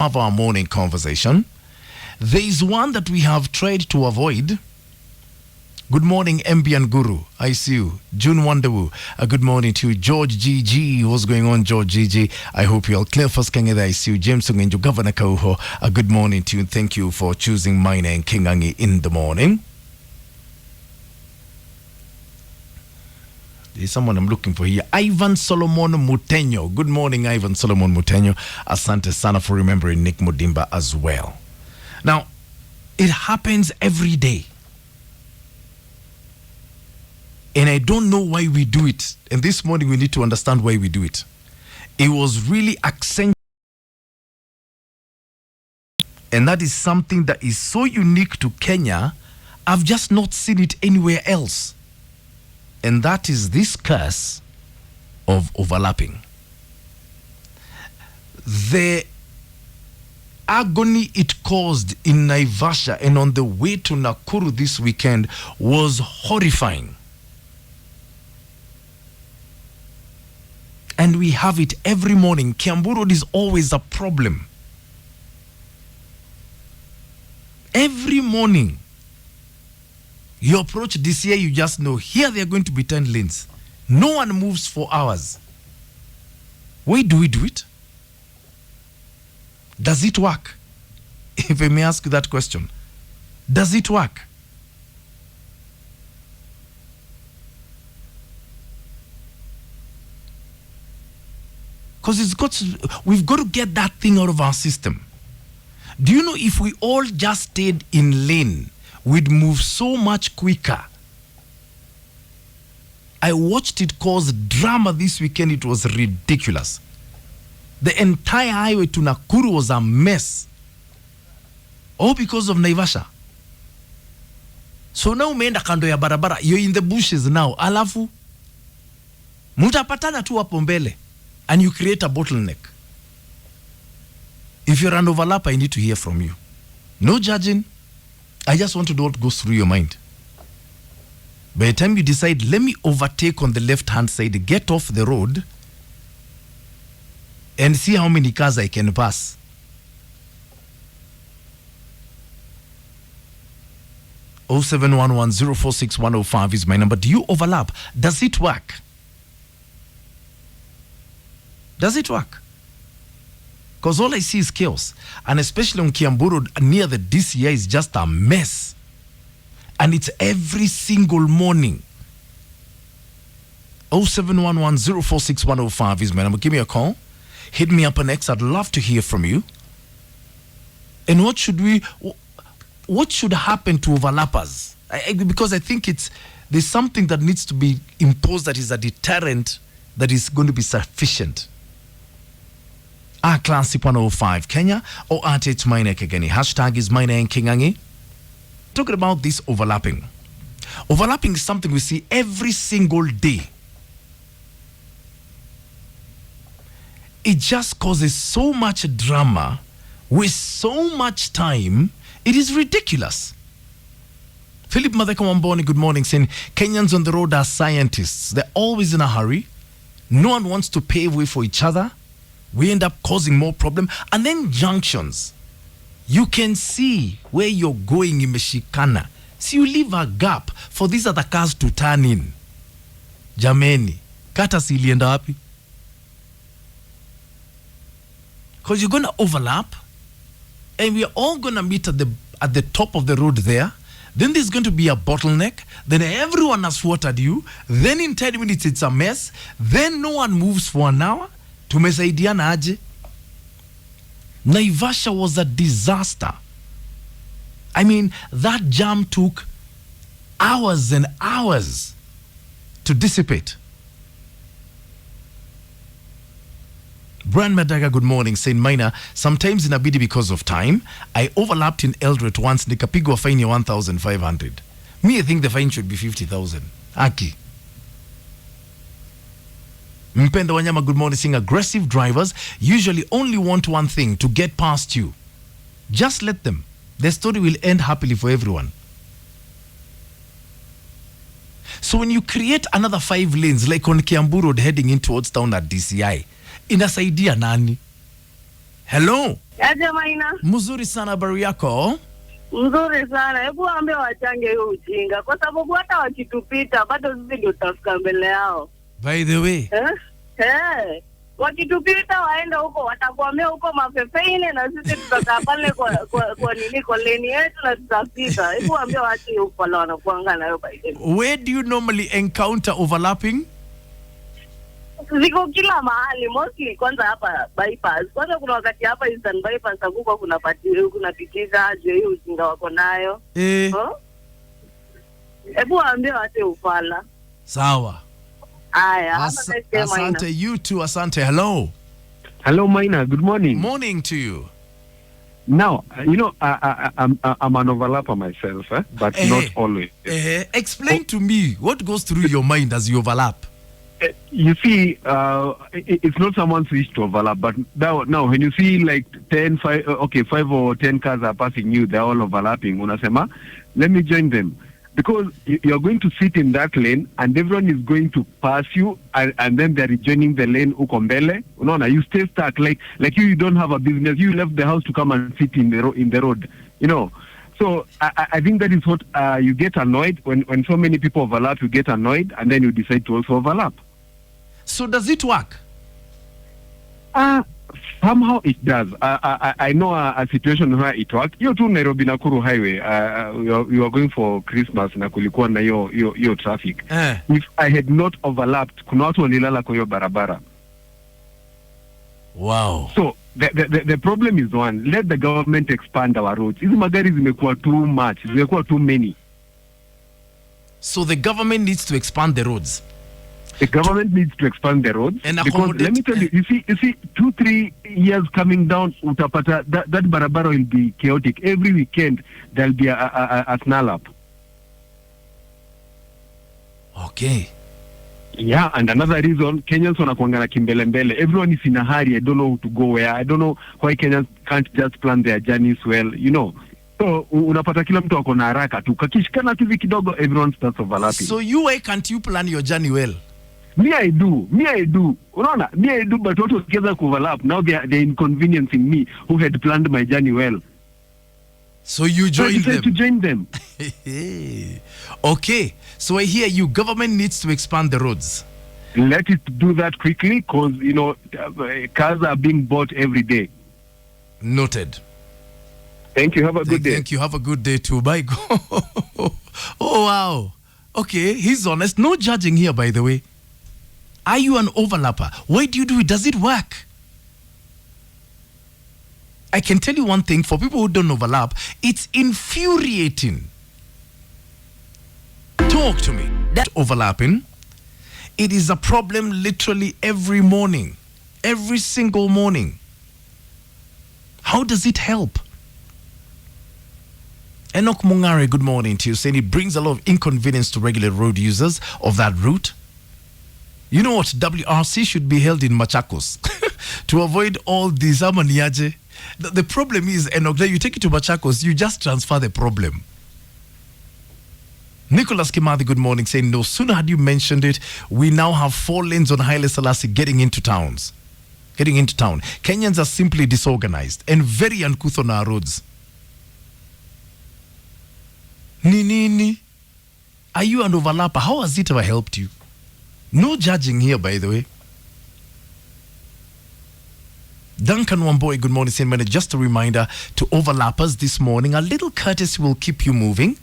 Of our morning conversation. There is one that we have tried to avoid. Good morning, Mbian Guru. I see you. June Wonderwu. Good morning to you. George GG. What's going on, George GG? I hope you're all clear. First Kangeda, I see you. James Sungenjo, Governor Kauho. Good morning to you. Thank you for choosing my name, Kingangi, in the morning. There's someone I'm looking for here. Ivan Solomon Mutenyo. Good morning, Ivan Solomon Mutenyo. Asante sana for remembering Nick Mudimba as well. Now, it happens every day. And I don't know why we do it. And this morning we need to understand why we do it. It was really accentuated. And that is something that is so unique to Kenya. I've just not seen it anywhere else. And that is this curse of overlapping. The agony it caused in Naivasha and on the way to Nakuru this weekend was horrifying. And we have it every morning. Kiambu Road is always a problem. Every morning. You approach DCA, you just know here there are going to be 10 lanes. No one moves for hours. Why do we do it? Does it work? If I may ask you that question. Does it work? Because we've got to get that thing out of our system. Do you know if we all just stayed in lane, we'd move so much quicker? I watched it cause drama this weekend. It was ridiculous. The entire highway to Nakuru was a mess. All because of Naivasha. So now umeenda kando ya barabara. You're in the bushes now. Alafu mutapatana tu hapo mbele. And you create a bottleneck. If you're an overlap, I need to hear from you. No judging. I just want to know what goes through your mind. By the time you decide, let me overtake on the left-hand side, get off the road, and see how many cars I can pass. Oh 0711046105 is my number. Do you overlap? Does it work? Does it work? Because all I see is chaos. And especially on Kiambu Road near the DCI is just a mess. And it's every single morning. 0711046105 is my number. Give me a call. Hit me up on X. I'd love to hear from you. And what should happen to overlappers? Because I think there's something that needs to be imposed that is a deterrent that is going to be sufficient. Classic 105 Kenya or at it's mine Kegani. Hashtag is mine and Kingangi. Talking about this overlapping. Overlapping is something we see every single day. It just causes so much drama with so much time. It is ridiculous. Philip Madeka Wamboni, good morning, saying Kenyans on the road are scientists. They're always in a hurry. No one wants to pave way for each other. We end up causing more problem. And then junctions. You can see where you're going in Meshikana. So you leave a gap for these other cars to turn in. Jameni, kata si ilienda wapi? Because you're going to overlap. And we are all going to meet at the top of the road there. Then there's going to be a bottleneck. Then everyone has thwarted you. Then in 10 minutes it's a mess. Then no one moves for an hour. Tumesaidiana aje? Naivasha was a disaster. I mean, that jam took hours and hours to dissipate. Brian Madaga, good morning, saying Minor, sometimes inabidi because of time. I overlapped in Eldred once, nikapigwa fine ya 1,500. Me, I think the fine should be 50,000. Aki. Mpenda Wanyama, good morning, saying aggressive drivers usually only want one thing, to get past you. Just let them. The story will end happily for everyone. So when you create another 5 lanes, like on Kiambu Road heading in towards town at DCI, inasaidia nani? Hello? Aje Maina? Mzuri sana, habari yako? Mzuri sana. Hebu waambie wachange hiyo ujinga kwa sababu hata wakitupita bado sisi ndio tutafika mbele yao. By the way. Wakitupita waenda huko watakwamia huko mafefeine na sisi tutakaa pale kwa nini kwa leni yetu na tutafika. Hebu waambie waache huko la wanakuanga nayo by the way. Where do you normally encounter overlapping? Ziko kila mahali, mostly kwanza hapa bypass. Kwanza kuna wakati hapa Eastern bypass hakuko kuna pitiza je hiyo ujinga wako nayo. Hebu waambie waache ufala. Sawa. Aya, asante, you too, asante. Hello. Hello, Maina. Good morning. Morning to you. Now, you know, I'm an overlapper myself, but not always. Explain to me what goes through your mind as you overlap. You see, it's not someone's wish to overlap, but now when you see like 5 or 10 cars are passing you, they're all overlapping. Unasema, let me join them. Because you're going to sit in that lane and everyone is going to pass you and then they're rejoining the lane ukombele. No, you stay stuck like you don't have a business. You left the house to come and sit in the road, you know. So I think that is what you get annoyed when so many people overlap. You get annoyed and then you decide to also overlap. So does it work? Somehow it does. I know a situation where it worked. You too, Nairobi Nakuru Highway. You are going for Christmas na kulikuwa na yo traffic. If I had not overlapped, kuna watu walilala kwa hiyo barabara. Wow. So the problem is one. Let the government expand our roads. Hizi magari zimekuwa too much. Zimekuwa too many. So the government needs to expand the roads. The government needs to expand the roads and because let me tell you, you see, 2-3 years coming down, utapata that barabara will be chaotic. Every weekend there'll be a snarl up. Okay. Yeah, and another reason, Kenyans wanakuanga na kimbele mbele. Everyone is in a hurry. I don't know to go where. I don't know why Kenyans can't just plan their journeys well, you know. So unapata kila mtu ako na haraka tu. Kakishikana tu kidogo, everyone starts overlapping. So why can't you plan your journey well? Me I do. Unaona, me I do, but also together overlap. Now they're inconveniencing me who had planned my journey well. So you join them. To join them. Okay. So I hear you. Government needs to expand the roads. Let it do that quickly because, you know, cars are being bought every day. Noted. Thank you. Have a good day. Thank you. Have a good day too. Bye. Oh, wow. Okay. He's honest. No judging here, by the way. Are you an overlapper? Why do you do it? Does it work? I can tell you one thing. For people who don't overlap, it's infuriating. Talk to me. That overlapping, it is a problem literally every morning. Every single morning. How does it help? Enoch Mungare, good morning to you, saying it brings a lot of inconvenience to regular road users of that route. You know what? WRC should be held in Machakos to avoid all these amaniaje. The problem is, Enoch, you take it to Machakos, you just transfer the problem. Nicholas Kimathi, good morning, saying no sooner had you mentioned it, we now have 4 lanes on Haile Selassie getting into town. Kenyans are simply disorganized and very uncouth on our roads. Nini, are you an overlapper? How has it ever helped you? No judging here, by the way. Duncan Wamboy, good morning, saying, just a reminder to overlappers this morning, a little courtesy will keep you moving.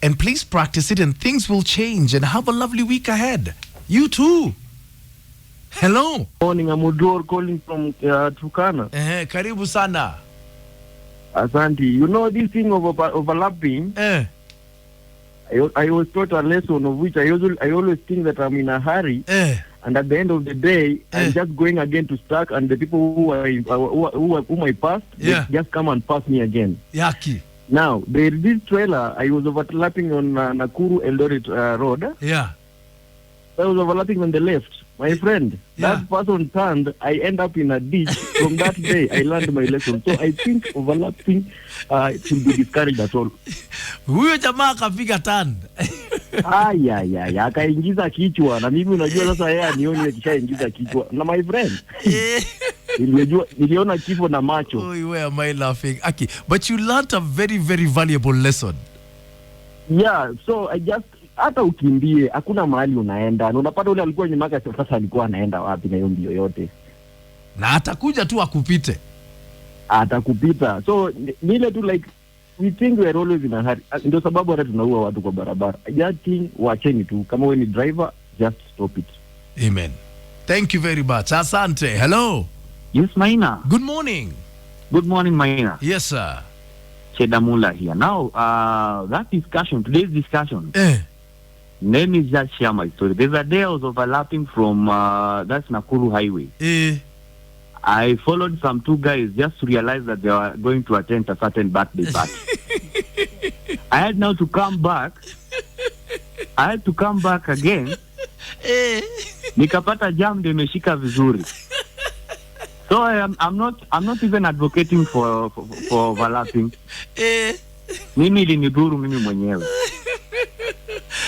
And please practice it and things will change, and have a lovely week ahead. You too. Hello. Morning, I'm Udor calling from Turkana. Karibu sana. Asante. You know this thing of overlapping? I was taught a lesson of which I always think that I'm in a hurry. And at the end of the day, I'm just going again to stack, and the people whom I passed, they just come and pass me again. Yaki. Now, there is this trailer, I was overlapping on Nakuru Eldoret Road. Yeah. I was overlapping on the left. My friend, that person turned, I end up in a ditch. From that day, I learned my lesson. So I think overlapping should be discouraged at all. Huyo jamaa kapiga turn. Akaingiza kichwa. Na mimi unajua sasa yeye anioni akishaingiza kichwa. Na my friend. Niliona kifo na macho. Oh, where am I laughing? Aki, but you learned a very, very valuable lesson. Yeah, so I just hata ukimbie hakuna mahali unaenda. Na unapata ule alikuwa nyuma yake sasa alikuwa anaenda wapi na hiyo mbio yote. Na atakuja tu akupite. Atakupita. So nile tu like we think we are always in a hurry. Ndio sababu hata tunaua watu kwa barabara. I think wacheni tu kama wewe ni driver just stop it. Amen. Thank you very much. Asante. Hello. Yes, Maina. Good morning. Good morning, Maina. Yes, sir. Chedamula here. Now, today's discussion, let me just share my story. There's a day I was overlapping from, that's Nakuru Highway. I followed some two guys just to realize that they were going to attend a certain birthday party. I had now to come back. I had to come back again. Nikapata jam ndio imeshika vizuri. So I'm not even advocating for overlapping. Mimi ilinidhuru mimi mwenyewe.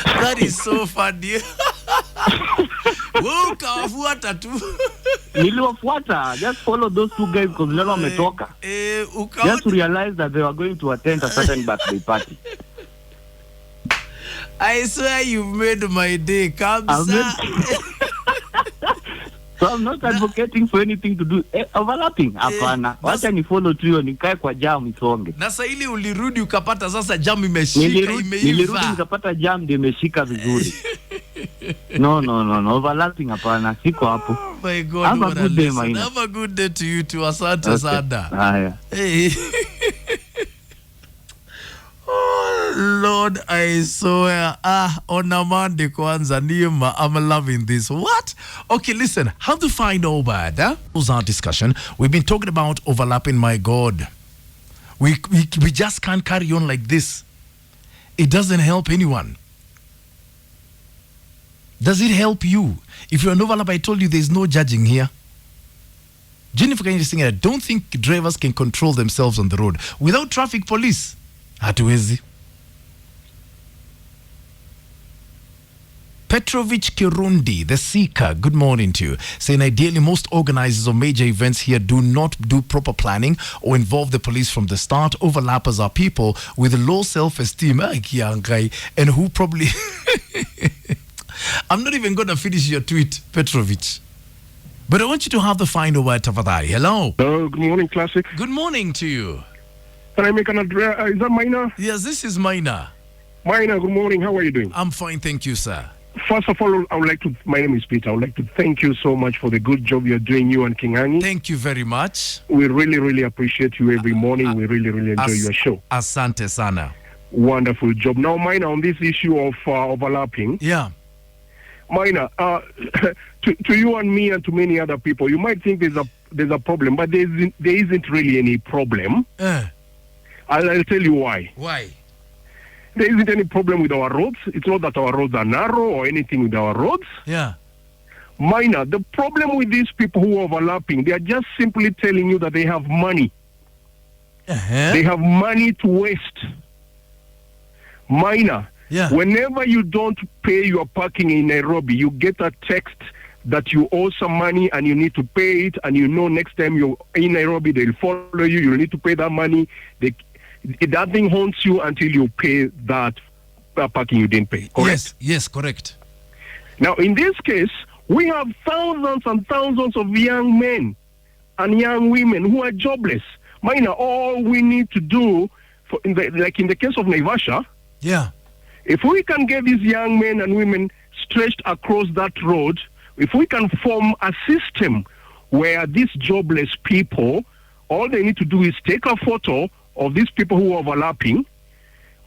That is so funny. Wewe ukawafuata tu. Niliwafuata, just follow those two guys because leo wametoka. Just to realize that they were going to attend a certain birthday party. I swear you've made my day. So I'm not advocating for anything to do overlapping. Hapana. Wacha ni follow tu nikae kwa jam isonge. Na sasa ili ulirudi ukapata sasa jam imeshika imeiva. Nilirudi nikapata jam ndio imeshika vizuri. No. Overlapping hapana. Siko hapo. Oh my God. Have a good day, Maina. Have a good day to you too. Asante sana. Haya. Hey. Oh Lord, I swear. On a Monday kwanza Nima, I'm loving this. What? Okay, listen. How to find Obad? Was our discussion. We've been talking about overlapping. My God, we just can't carry on like this. It doesn't help anyone. Does it help you? If you're an overlap, I told you there's no judging here. Jennifer, can you sing it? I don't think drivers can control themselves on the road without traffic police. Hatuwezi. Petrovich Kirundi, the seeker, good morning to you. Saying ideally most organizers of major events here do not do proper planning or involve the police from the start. Overlappers are people with low self-esteem and who probably... I'm not even going to finish your tweet, Petrovich. But I want you to have the final word, Tafadhali. Hello. Hello, good morning, Classic. Good morning to you. Can I make an address? Is that Maina? Yes, this is Maina. Maina, good morning. How are you doing? I'm fine, thank you, sir. First of all, my name is Peter. I would like to thank you so much for the good job you're doing, you and Kingangi. Thank you very much. We really, really appreciate you every morning. We really, really enjoy your show. Asante sana. Wonderful job. Now, Maina, on this issue of overlapping. Yeah. Maina, to you and me and to many other people, you might think there's a problem, but there isn't really any problem. I'll tell you why. Why? There isn't any problem with our roads. It's not that our roads are narrow or anything with our roads. Yeah. Minor. The problem with these people who are overlapping, they are just simply telling you that they have money. They have money to waste. Minor. Yeah. Whenever you don't pay your parking in Nairobi, you get a text that you owe some money and you need to pay it, and you know next time you're in Nairobi, they'll follow you. You'll need to pay that money. That thing haunts you until you pay that parking you didn't pay. Correct? Yes, correct. Now, in this case, we have thousands and thousands of young men and young women who are jobless. Minor, all we need to do, like in the case of Naivasha, if we can get these young men and women stretched across that road, if we can form a system where these jobless people, all they need to do is take a photo of these people who are overlapping.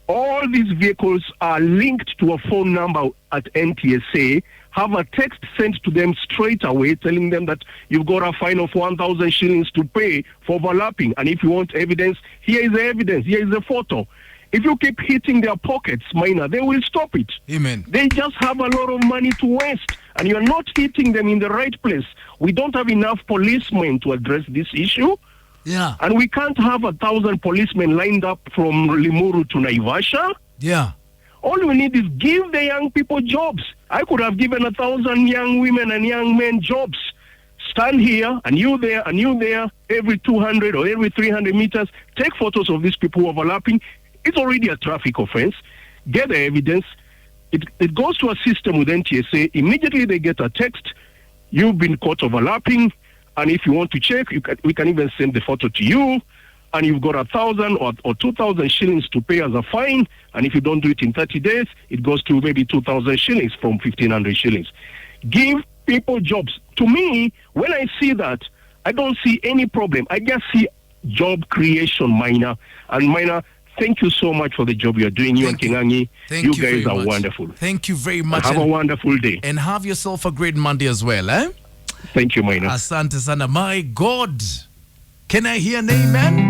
All these vehicles are linked to a phone number at NTSA, have a text sent to them straight away telling them that you've got a fine of 1,000 shillings to pay for overlapping. And if you want evidence, here is the evidence, here is the photo. If you keep hitting their pockets, Minor, they will stop it. Amen. They just have a lot of money to waste, and you're not hitting them in the right place. We don't have enough policemen to address this issue. Yeah. And we can't have 1,000 policemen lined up from Limuru to Naivasha. Yeah. All we need is give the young people jobs. I could have given 1,000 young women and young men jobs. stand here and you there and you there, every 200 or every 300 meters, take photos of these people overlapping. It's already a traffic offense. Get the evidence. It goes to a system with NTSA. Immediately they get a text. You've been caught overlapping. And if you want to check, we can even send the photo to you. And you've got 1,000 or 2,000 shillings to pay as a fine. And if you don't do it in 30 days, it goes to maybe 2,000 shillings from 1,500 shillings. Give people jobs. To me, when I see that, I don't see any problem. I just see job creation, Minor. And Minor, thank you so much for the job you're doing. You and Kingangi, you guys are wonderful. Thank you very much. Have a wonderful day. And have yourself a great Monday as well, eh? Thank you, Minor. Asante sana. My God. Can I hear an amen?